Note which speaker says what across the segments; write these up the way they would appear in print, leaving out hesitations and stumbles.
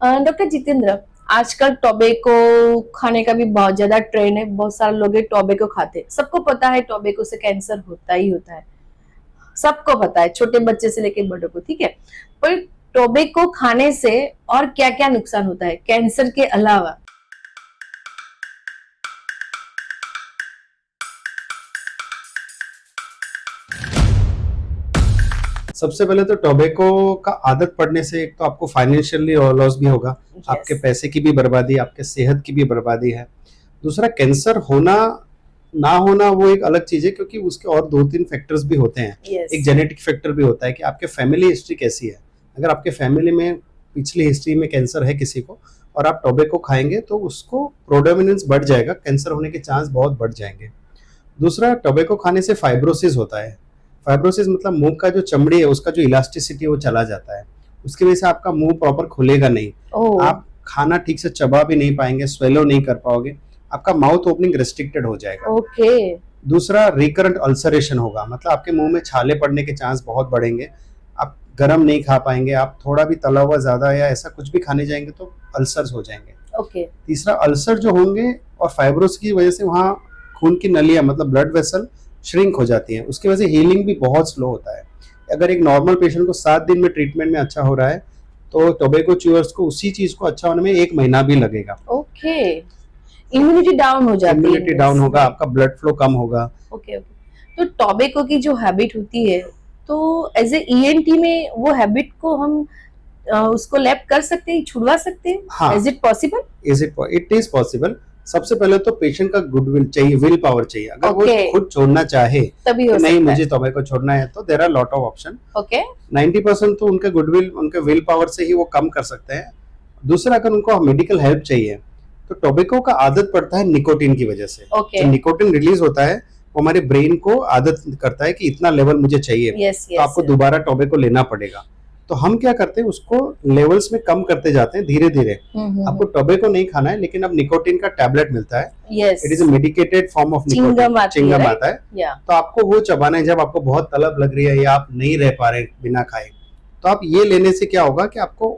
Speaker 1: Doctor Jitendra, आजकल tobacco खाने का भी बहुत ज्यादा ट्रेंड है। बहुत सारे लोग ये टोबैको खाते हैं। सबको पता है टोबैको से कैंसर होता ही होता है, सबको पता है, छोटे बच्चे से लेकर बड़ों को, ठीक है। पर टोबैको खाने से और क्या क्या नुकसान होता है कैंसर के अलावा?
Speaker 2: सबसे पहले तो टोबैको का आदत पड़ने से एक तो आपको फाइनेंशियली लॉस भी होगा, आपके पैसे की भी बर्बादी, आपके सेहत की भी बर्बादी है। दूसरा, कैंसर होना ना होना वो एक अलग चीज है, क्योंकि उसके और 2-3 फैक्टर्स भी होते हैं। एक जेनेटिक फैक्टर भी होता है कि आपके फैमिली हिस्ट्री कैसी है। अगर आपके फैमिली में पिछली हिस्ट्री में कैंसर है किसी को और आप टोबैको खाएंगे तो उसको प्रोडोमिनेंस बढ़ जाएगा, कैंसर होने के चांस बहुत बढ़ जाएंगे। दूसरा, टोबैको खाने से फाइब्रोसिस होता है। फाइब्रोसिस मतलब मुंह का जो चमड़ी है उसका जो इलास्टिसिटी है वो चला जाता है। उसकी वजह से आपका मुंह प्रॉपर खुलेगा नहीं, आप खाना ठीक से चबा भी नहीं पाएंगे, स्वेलो नहीं कर पाओगे, आपका माउथ ओपनिंग रेस्ट्रिक्टेड हो जाएगा। दूसरा, रिकरेंट अल्सरेशन होगा, मतलब आपके मुंह में छाले पड़ने के चांस बहुत बढ़ेंगे, आप गरम नहीं खा पाएंगे, आप थोड़ा भी तला हुआ ज्यादा या ऐसा कुछ भी खाने जाएंगे तो अल्सर्स हो जाएंगे। तीसरा, अल्सर जो होंगे और फाइब्रोस की वजह से वहाँ खून की नलियां मतलब ब्लड वेसल श्रिंक हो जाती है, उसकी वजह से हीलिंग भी बहुत स्लो होता है। अगर एक नॉर्मल पेशेंट को 7 दिन में ट्रीटमेंट में अच्छा हो रहा है तो टोबैको च्यूअर्स को उसी चीज को अच्छा होने में 1 महीना भी लगेगा।
Speaker 1: इम्यूनिटी डाउन हो जाती है,
Speaker 2: इम्यूनिटी डाउन होगा, आपका ब्लड फ्लो कम होगा।
Speaker 1: तो टोबैको की जो हैबिट होती है, तो एज ए ईएनटी में वो हैबिट को हम उसको लैप कर सकते हैं, छुड़वा सकते हैं?
Speaker 2: हाँ,
Speaker 1: is it possible?
Speaker 2: It is possible. सबसे पहले तो पेशेंट का गुडविल चाहिए, विल पावर चाहिए। अगर वो खुद छोड़ना चाहे तभी हो नहीं मुझे टोबैको छोड़ना है तो there are lot of option. 90% तो उनके गुडविल, उनके विल पावर से ही वो कम कर सकते हैं। दूसरा, अगर उनको मेडिकल हेल्प चाहिए तो टोबैको का आदत पड़ता है निकोटीन की वजह से। जब निकोटीन रिलीज होता है वो हमारे ब्रेन को आदत करता है कि इतना लेवल मुझे चाहिए, तो आपको दोबारा टोबैको लेना पड़ेगा। तो हम क्या करते हैं, उसको लेवल्स में कम करते जाते हैं धीरे धीरे। आपको टोबैको नहीं खाना है, लेकिन अब निकोटीन का टैबलेट मिलता है। It is a medicated form of nicotine, chewing gum आता है। तो आपको वो चबाना है जब आपको बहुत तलब लग रही है या आप नहीं रह पा रहे बिना खाए। तो आप ये लेने से क्या होगा कि आपको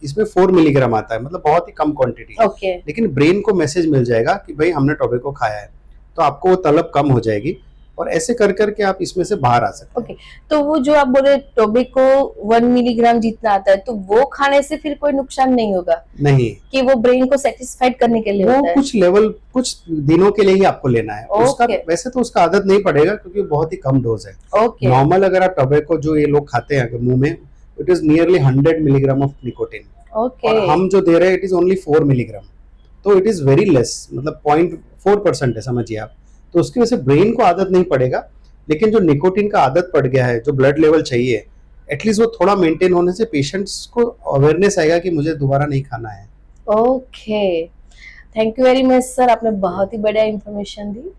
Speaker 2: इसमें 4 मिलीग्राम आता है, मतलब बहुत ही कम क्वांटिटी। लेकिन ब्रेन को मैसेज मिल जाएगा कि भाई हमने टोबैको खाया है, तो आपको वो तलब कम हो जाएगी और ऐसे कर करके आप इसमें से बाहर आ सकते हैं।
Speaker 1: तो वो जो आप बोले टोबैको 1 मिलीग्राम जितना आता है, तो वो खाने से फिर कोई नुकसान नहीं होगा? नहीं, कि वो ब्रेन को सेटिस्फाइड करने के लिए होता है?
Speaker 2: कुछ लेवल, कुछ दिनों के लिए ही आपको लेना है। उसका वैसे तो उसका आदत नहीं पड़ेगा क्योंकि बहुत ही कम डोज है। नॉर्मल अगर आप टोबैको जो ये लोग खाते हैं मुंह में, it is nearly 100 milligram of nicotine, और हम जो दे रहे हैं इट इज ओनली 4 मिलीग्राम। तो इट इज वेरी लेस, मतलब 0.4% है, समझिए आप। तो उसकी वजह से ब्रेन को आदत नहीं पड़ेगा, लेकिन जो निकोटीन का आदत पड़ गया है, जो ब्लड लेवल चाहिए, एटलीस्ट वो थोड़ा मेंटेन होने से पेशेंट्स को अवेयरनेस आएगा कि मुझे दोबारा नहीं खाना है।
Speaker 1: Okay, thank you very much sir, आपने बहुत ही बढ़िया इंफॉर्मेशन दी।